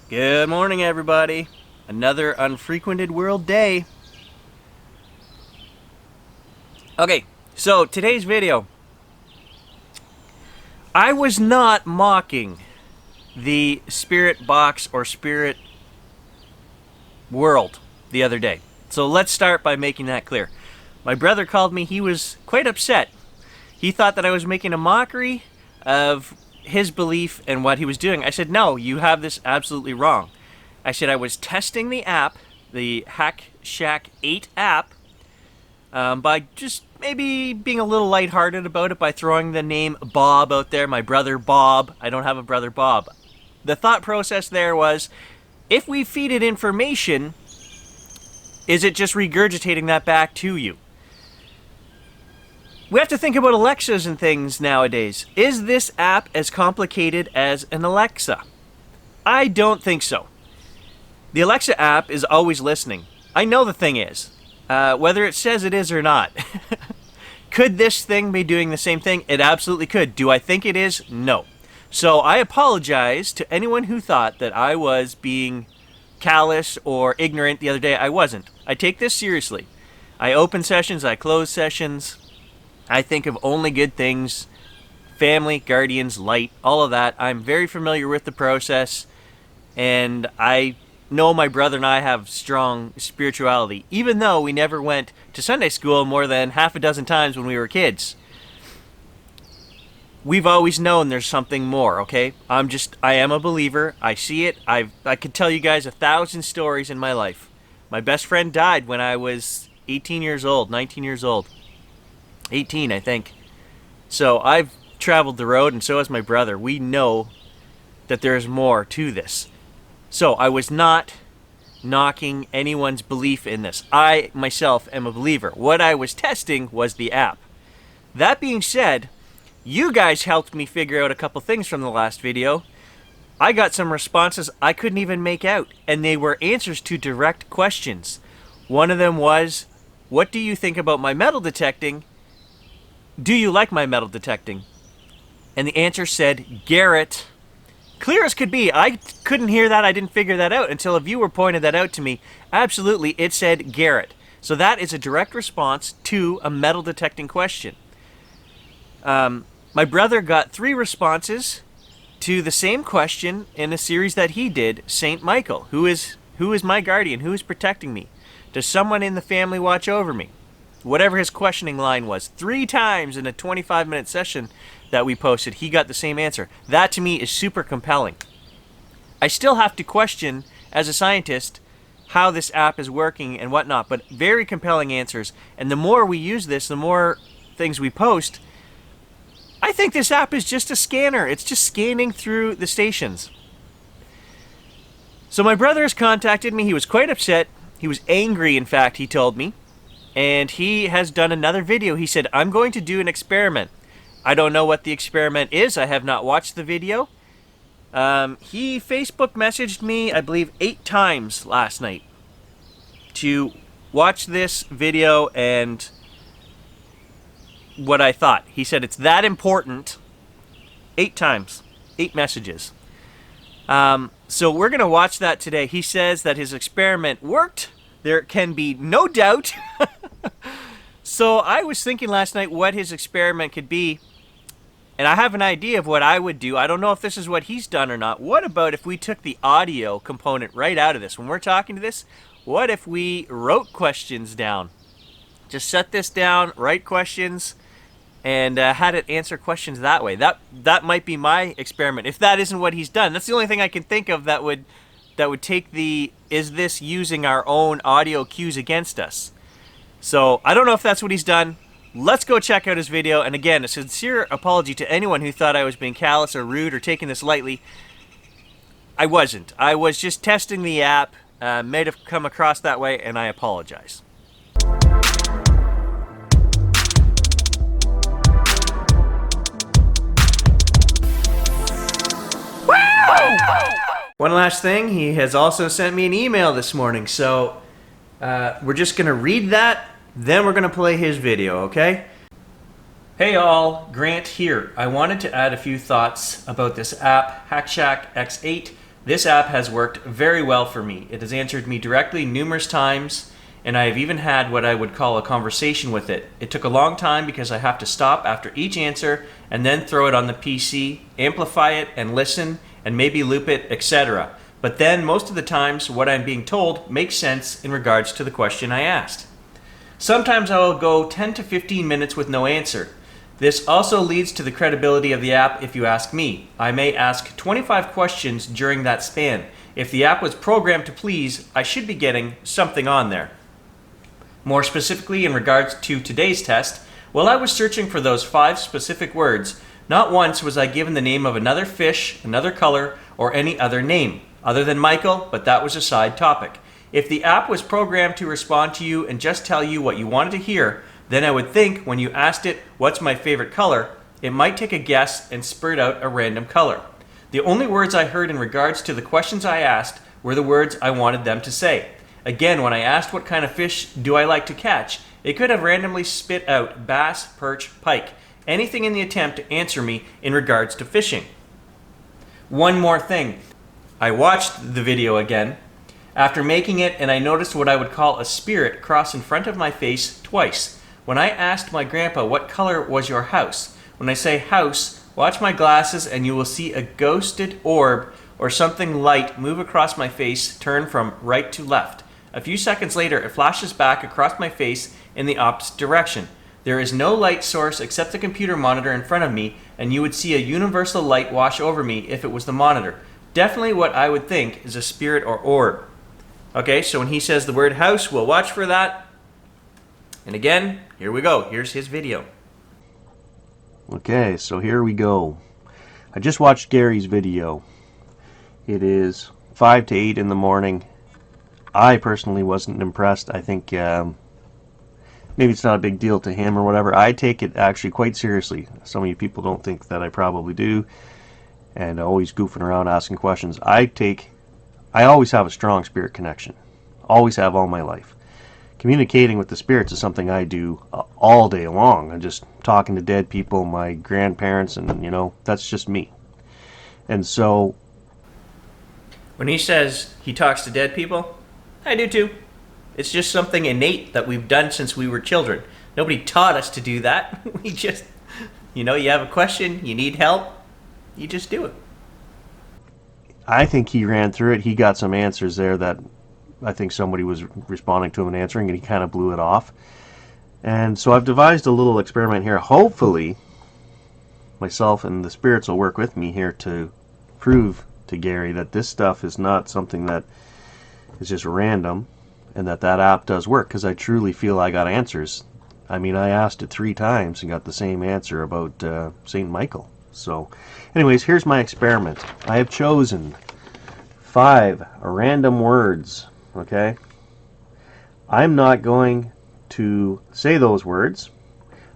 Good morning, everybody. Another unfrequented world day. Okay, so today's video. I was not mocking the spirit box or spirit world the other day. So let's start by making that clear. My brother called me. He was quite upset. He thought that I was making a mockery of his belief and what he was doing. I said, no, you have this absolutely wrong. I said I was testing the app, the Hack Shack 8 app, by just maybe being a little lighthearted about it by throwing the name Bob out there, my brother Bob. I don't have a brother Bob. The thought process there was, if we feed it information, is it just regurgitating that back to you? We have to think about Alexas and things nowadays. Is this app as complicated as an Alexa? I don't think so. The Alexa app is always listening. I know the thing is, whether it says it is or not. Could this thing be doing the same thing? It absolutely could. Do I think it is? No. So I apologize to anyone who thought that I was being callous or ignorant the other day. I wasn't. I take this seriously. I open sessions, I close sessions. I think of only good things, family, guardians, light, all of that. I'm very familiar with the process, and I know my brother and I have strong spirituality, even though we never went to Sunday school more than half a dozen times when we were kids. We've always known there's something more, okay? I am a believer. I see it. I could tell you guys 1,000 stories in my life. My best friend died when I was 18 years old, 19 years old. 18, I think. So I've traveled the road, and so has my brother. We know that there's more to this. So I was not knocking anyone's belief in this. I myself am a believer. What I was testing was the app. That being said, you guys helped me figure out a couple things from the last video. I got some responses I couldn't even make out, and they were answers to direct questions. One of them was, what do you think about my metal detecting? Do you like my metal detecting? And the answer said, Garrett. Clear as could be. I couldn't hear that. I didn't figure that out until a viewer pointed that out to me. Absolutely, it said Garrett. So that is a direct response to a metal detecting question. My brother got 3 responses to the same question in a series that he did, Saint Michael. Who is my guardian? Who is protecting me? Does someone in the family watch over me? Whatever his questioning line was, 3 times in a 25-minute session that we posted, he got the same answer. That to me is super compelling. I still have to question, as a scientist, how this app is working and whatnot, but very compelling answers. And the more we use this, the more things we post. I think this app is just a scanner. It's just scanning through the stations. So my brother has contacted me. He was quite upset. He was angry, in fact, he told me. And he has done another video. He said, I'm going to do an experiment. I don't know what the experiment is. I have not watched the video. He Facebook messaged me, I believe, 8 times last night to watch this video and what I thought. He said it's that important. 8 times. 8 messages. So we're going to watch that today. He says that his experiment worked. There can be no doubt. So I was thinking last night what his experiment could be, and I have an idea of what I would do. I don't know if this is what he's done or not. What about if we took the audio component right out of this? When we're talking to this, what if we wrote questions down? Just set this down, write questions, and had it answer questions that way. That might be my experiment, if that isn't what he's done. That's the only thing I can think of that would take the, is this using our own audio cues against us? So I don't know if that's what he's done. Let's go check out his video. And again, a sincere apology to anyone who thought I was being callous or rude or taking this lightly. I wasn't. I was just testing the app. May have come across that way, and I apologize. One last thing, he has also sent me an email this morning, so we're just going to read that, then we're going to play his video, okay? Hey all, Grant here. I wanted to add a few thoughts about this app, HackShack X8, This app has worked very well for me. It has answered me directly numerous times, and I have even had what I would call a conversation with it. It took a long time because I have to stop after each answer and then throw it on the PC, amplify it, and listen, and maybe loop it, etc. But then, most of the times, what I'm being told makes sense in regards to the question I asked. Sometimes I will go 10 to 15 minutes with no answer. This also leads to the credibility of the app if you ask me. I may ask 25 questions during that span. If the app was programmed to please, I should be getting something on there. More specifically in regards to today's test, while I was searching for those 5 specific words, not once was I given the name of another fish, another color, or any other name, other than Michael, but that was a side topic. If the app was programmed to respond to you and just tell you what you wanted to hear, then I would think when you asked it, what's my favorite color, it might take a guess and spurt out a random color. The only words I heard in regards to the questions I asked were the words I wanted them to say. Again, when I asked what kind of fish do I like to catch, it could have randomly spit out bass, perch, pike, anything in the attempt to answer me in regards to fishing. One more thing. I watched the video again after making it, and I noticed what I would call a spirit cross in front of my face twice. When I asked my grandpa what color was your house, when I say house, watch my glasses and you will see a ghosted orb or something light move across my face, turn from right to left. A few seconds later, it flashes back across my face in the opposite direction. There is no light source except the computer monitor in front of me, and you would see a universal light wash over me if it was the monitor. Definitely what I would think is a spirit or orb. Okay, so when he says the word house, we'll watch for that. And again, here we go. Here's his video. Okay, so here we go. I just watched Gary's video. It is 5 to 8 in the morning. I personally wasn't impressed. I think maybe it's not a big deal to him or whatever. I take it actually quite seriously. Some of you people don't think that I probably do, and always goofing around asking questions. I always have a strong spirit connection. Always have all my life. Communicating with the spirits is something I do all day long. I'm just talking to dead people, my grandparents, and that's just me. And so when he says he talks to dead people, I do too. It's just something innate that we've done since we were children. Nobody taught us to do that. We just, you have a question, you need help, you just do it. I think he ran through it. He got some answers there that I think somebody was responding to him and answering, and he kind of blew it off. And so I've devised a little experiment here. Hopefully, myself and the spirits will work with me here to prove to Gary that this stuff is not something that is just random, and that app does work, because I truly feel I got answers. I mean, I asked it 3 times and got the same answer about St. Michael. So, anyways, here's my experiment. I have chosen 5 random words, okay? I'm not going to say those words.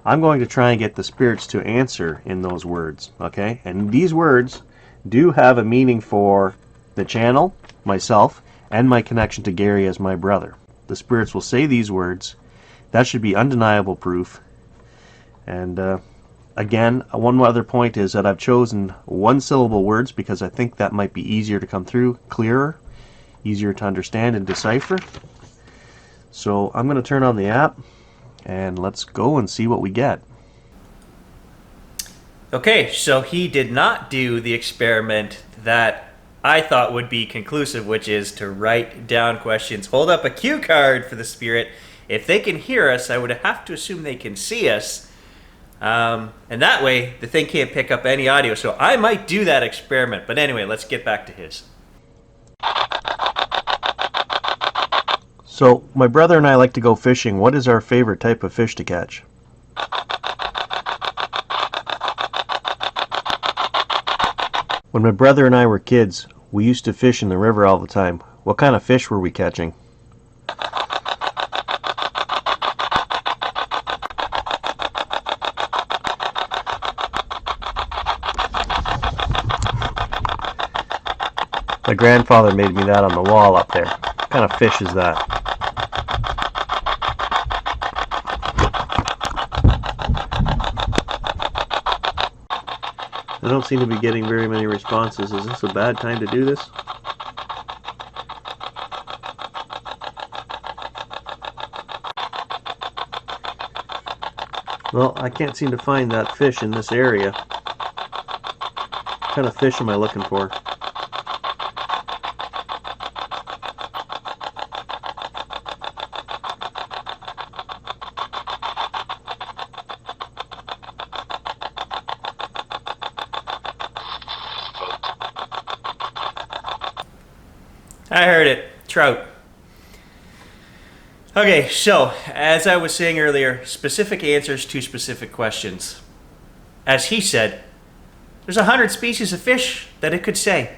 I'm going to try and get the spirits to answer in those words, okay? And these words do have a meaning for the channel, myself, and my connection to Gary as my brother. The spirits will say these words. That should be undeniable proof. And again, one other point is that I've chosen 1-syllable words because I think that might be easier to come through, clearer, easier to understand and decipher. So I'm going to turn on the app and let's go and see what we get. Okay, so he did not do the experiment that I thought would be conclusive, which is to write down questions, hold up a cue card for the spirit. If they can hear us, I would have to assume they can see us. And that way, the thing can't pick up any audio. So I might do that experiment. But anyway, let's get back to his. So, my brother and I like to go fishing. What is our favorite type of fish to catch? When my brother and I were kids, we used to fish in the river all the time. What kind of fish were we catching? My grandfather made me that on the wall up there. What kind of fish is that? I don't seem to be getting very many responses. Is this a bad time to do this? Well, I can't seem to find that fish in this area. What kind of fish am I looking for? I heard it. Trout. Okay, so as I was saying earlier, specific answers to specific questions. As he said, there's 100 species of fish that it could say.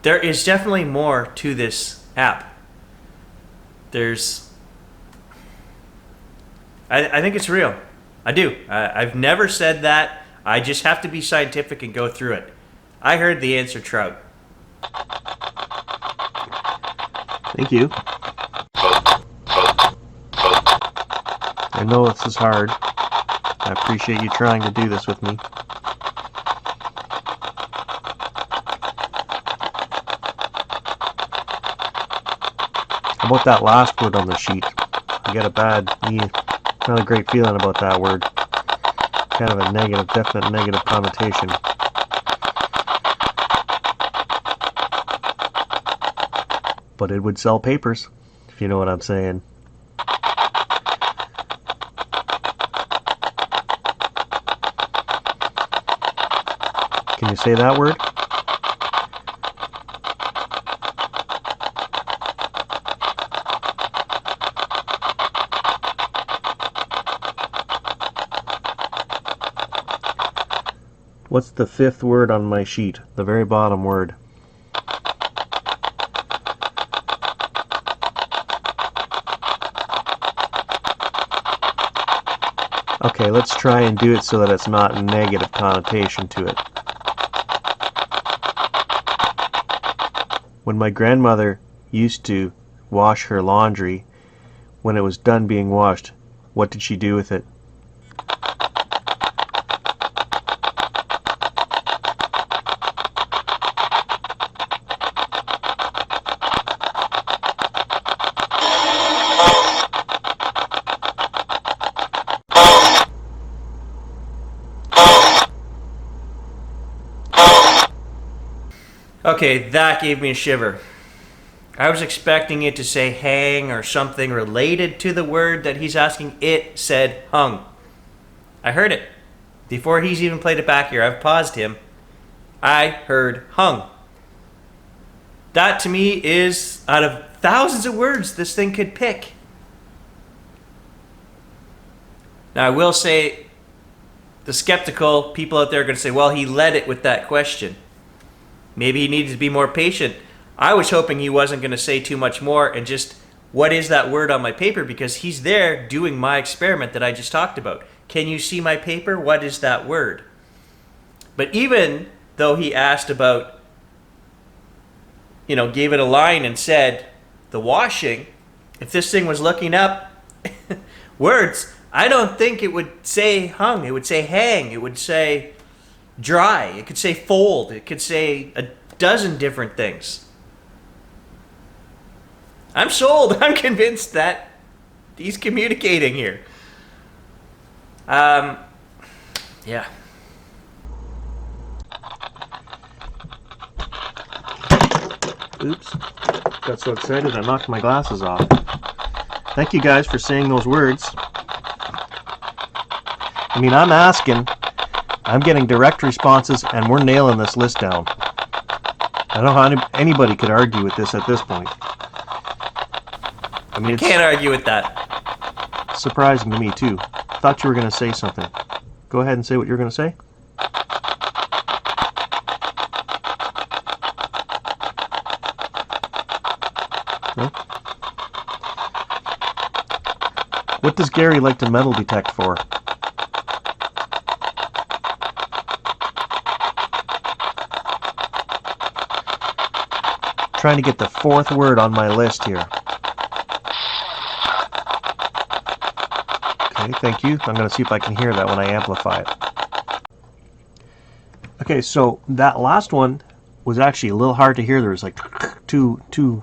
There is definitely more to this app. I think it's real. I do. I've never said that. I just have to be scientific and go through it. I heard the answer trout. Thank you. I know this is hard. I appreciate you trying to do this with me. How about that last word on the sheet? I get not a great feeling about that word. Kind of a negative, definite negative connotation. But it would sell papers, if you know what I'm saying. Can you say that word? What's the fifth word on my sheet? The very bottom word. Okay, let's try and do it so that it's not a negative connotation to it. When my grandmother used to wash her laundry, when it was done being washed, what did she do with it? Okay, that gave me a shiver. I was expecting it to say hang or something related to the word that he's asking. It said hung. I heard it. Before he's even played it back here, I've paused him. I heard hung. That to me is, out of thousands of words this thing could pick. Now I will say, the skeptical people out there are going to say, well, he led it with that question. Maybe he needed to be more patient. I was hoping he wasn't going to say too much more and just, what is that word on my paper? Because he's there doing my experiment that I just talked about. Can you see my paper? What is that word? But even though he asked about, gave it a line and said, the washing, if this thing was looking up words, I don't think it would say hung. It would say hang. It would say dry. It could say fold. It could say a dozen different things. I'm sold. I'm convinced that he's communicating here. Yeah. Oops. Got so excited I knocked my glasses off. Thank you guys for saying those words. I mean, I'm getting direct responses, and we're nailing this list down. I don't know how anybody could argue with this at this point. I mean, Can't argue with that. Surprising to me, too. Thought you were going to say something. Go ahead and say what you're going to say. No? What does Gary like to metal detect for? Trying to get the fourth word on my list here. Okay, thank you. I'm going to see if I can hear that when I amplify it. Okay, so that last one was actually a little hard to hear. There was like two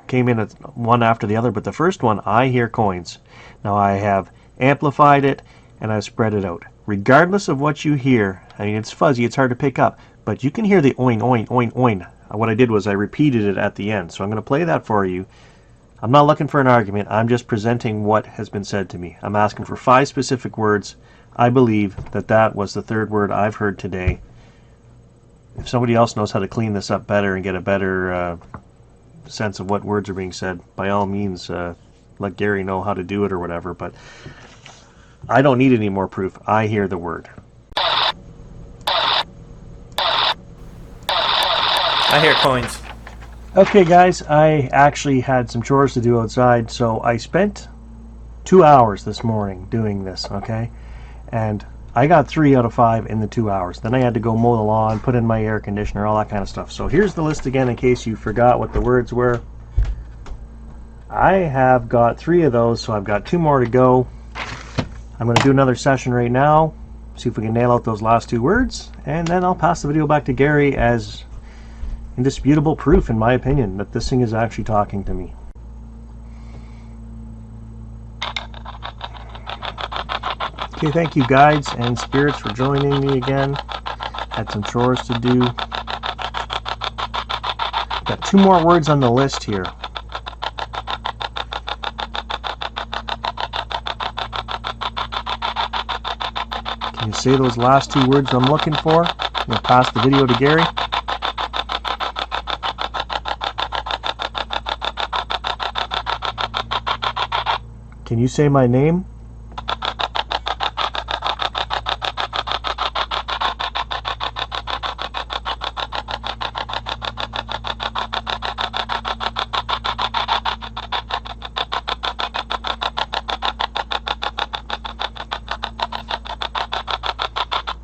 came in at one after the other, but the first one, I hear coins. Now I have amplified it, and I've spread it out. Regardless of what you hear, I mean, it's fuzzy, it's hard to pick up, but you can hear the oin, oin, oin, oin. What I did was I repeated it at the end, so I'm going to play that for you. I'm not looking for an argument, I'm just presenting what has been said to me. I'm asking for 5 specific words. I believe that that was the third word I've heard today. If somebody else knows how to clean this up better and get a better sense of what words are being said, by all means, let Gary know how to do it or whatever, but I don't need any more proof. I hear the word. I hear coins. Okay, guys, I actually had some chores to do outside, so I spent 2 hours this morning doing this, okay? And I got 3 out of 5 in the 2 hours. Then I had to go mow the lawn, put in my air conditioner, all that kind of stuff. So here's the list again in case you forgot what the words were. I have got 3 of those, so I've got 2 more to go. I'm going to do another session right now, see if we can nail out those last 2 words, and then I'll pass the video back to Gary as indisputable proof, in my opinion, that this thing is actually talking to me. Okay, thank you guides and spirits for joining me again. Had some chores to do. Got 2 more words on the list here. Can you say those last 2 words I'm looking for? I'm going to pass the video to Gary. Can you say my name?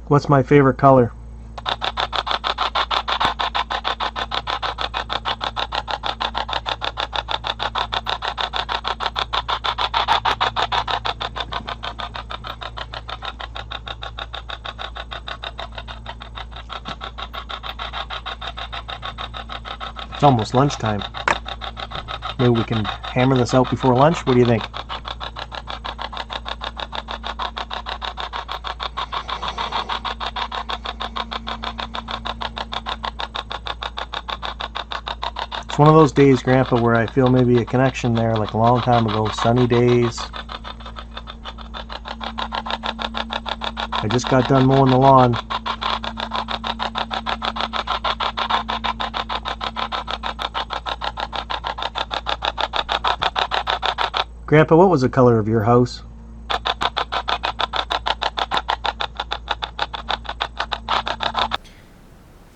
What's my favorite color? It's almost lunchtime. Maybe we can hammer this out before lunch? What do you think? It's one of those days, Grandpa, where I feel maybe a connection there, like a long time ago. Sunny days. I just got done mowing the lawn. Grandpa, what was the color of your house?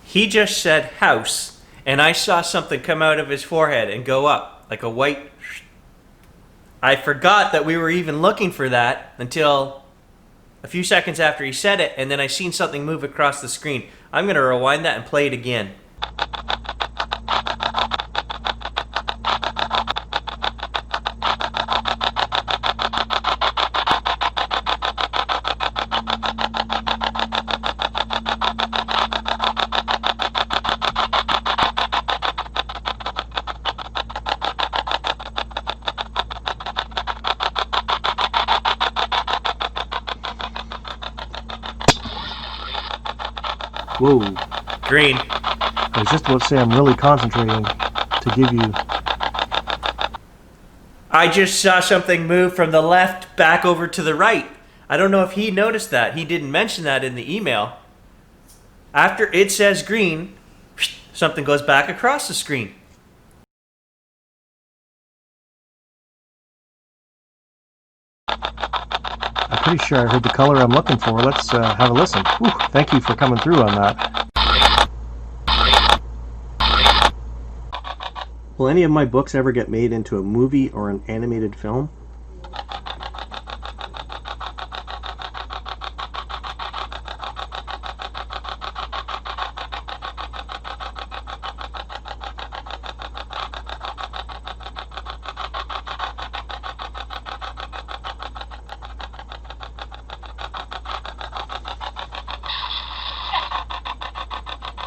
He just said house, and I saw something come out of his forehead and go up, like a white... I forgot that we were even looking for that until a few seconds after he said it, and then I seen something move across the screen. I'm going to rewind that and play it again. Whoa. Green. I was just about to say I'm really concentrating to give you... I just saw something move from the left back over to the right. I don't know if he noticed that. He didn't mention that in the email. After it says green, something goes back across the screen. I'm pretty sure I heard the color I'm looking for. Let's have a listen. Whew, thank you for coming through on that. Will any of my books ever get made into a movie or an animated film?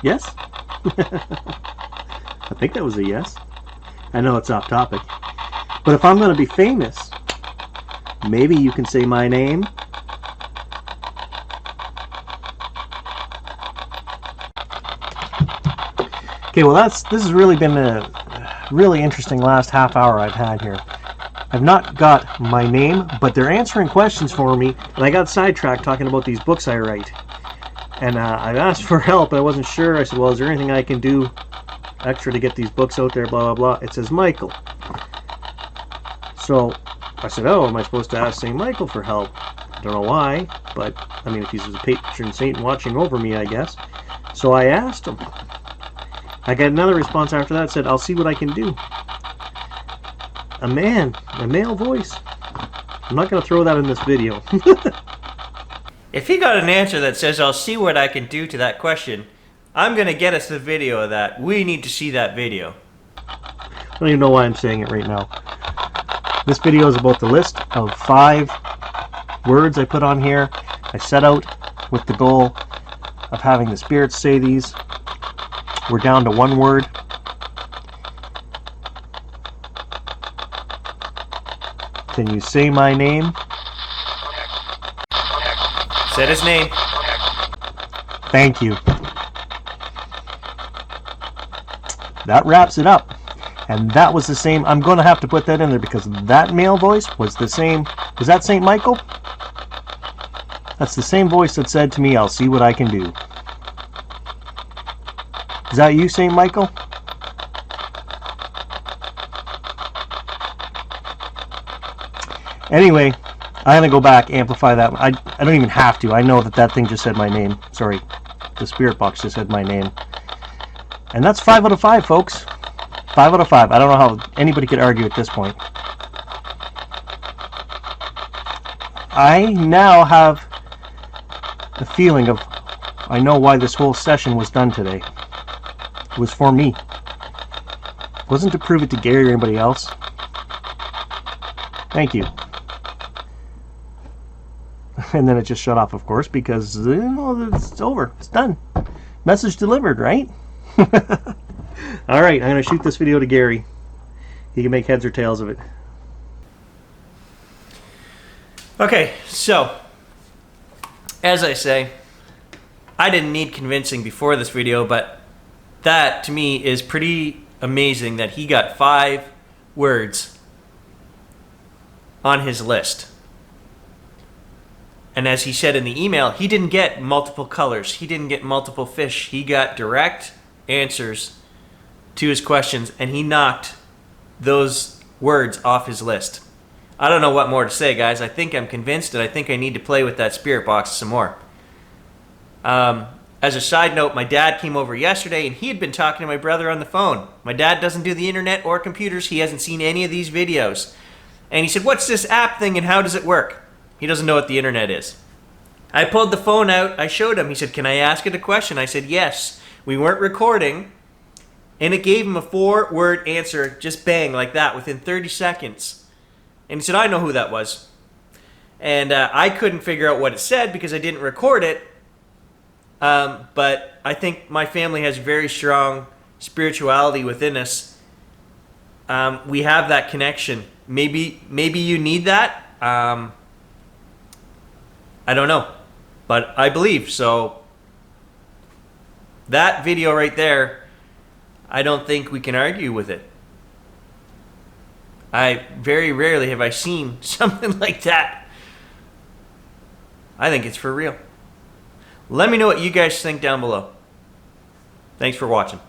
Yes? I think that was a yes. I know it's off topic. But if I'm going to be famous, Maybe you can say my name. Okay, well this has really been a really interesting last half hour I've had here. I've not got my name, but they're answering questions for me, and I got sidetracked talking about these books I write. And I asked for help, I wasn't sure. I said, well, is there anything I can do extra to get these books out there, blah, blah, blah. It says Michael. So I said, oh, am I supposed to ask St. Michael for help? I don't know why, but I mean, if he's a patron saint watching over me, I guess. So I asked him. I got another response after that, said, I'll see what I can do. A male voice. I'm not going to throw that in this video. If he got an answer that says, I'll see what I can do to that question, I'm going to get us the video of that. We need to see that video. I don't even know why I'm saying it right now. This video is about the list of 5 words I put on here. I set out with the goal of having the spirits say these. We're down to 1 word. Can you say my name? Said his name. Thank you. That wraps it up. And that was the same. I'm going to have to put that in there because that male voice was the same. Was that St. Michael? That's the same voice that said to me, I'll see what I can do. Is that you, St. Michael? Anyway, I'm going to go back, amplify that. I don't even have to. I know that thing just said my name. Sorry, the spirit box just said my name. And that's 5 out of 5, folks. 5 out of 5. I don't know how anybody could argue at this point. I now have a feeling of, I know why this whole session was done today. It was for me. It wasn't to prove it to Gary or anybody else. Thank you. And then it just shut off, of course, because it's over. It's done. Message delivered, right? Alright, I'm going to shoot this video to Gary. He can make heads or tails of it. Okay, so, as I say, I didn't need convincing before this video, but that, to me, is pretty amazing that he got 5 words on his list. And as he said in the email, he didn't get multiple colors. He didn't get multiple fish. He got direct answers to his questions, and he knocked those words off his list. I don't know what more to say, guys. I think I'm convinced, and I think I need to play with that spirit box some more. As a side note, my dad came over yesterday, and he had been talking to my brother on the phone. My dad doesn't do the internet or computers. He hasn't seen any of these videos. And he said, what's this app thing, and how does it work? He doesn't know what the internet is. I pulled the phone out. I showed him. He said, can I ask it a question? I said, yes. We weren't recording. And it gave him a 4-word answer, just bang, like that, within 30 seconds. And he said, I know who that was. And I couldn't figure out what it said because I didn't record it. But I think my family has very strong spirituality within us. We have that connection. Maybe you need that. I don't know, but I believe. So that video right there, I don't think we can argue with it. Very rarely have I seen something like that. I think it's for real. Let me know what you guys think down below. Thanks for watching.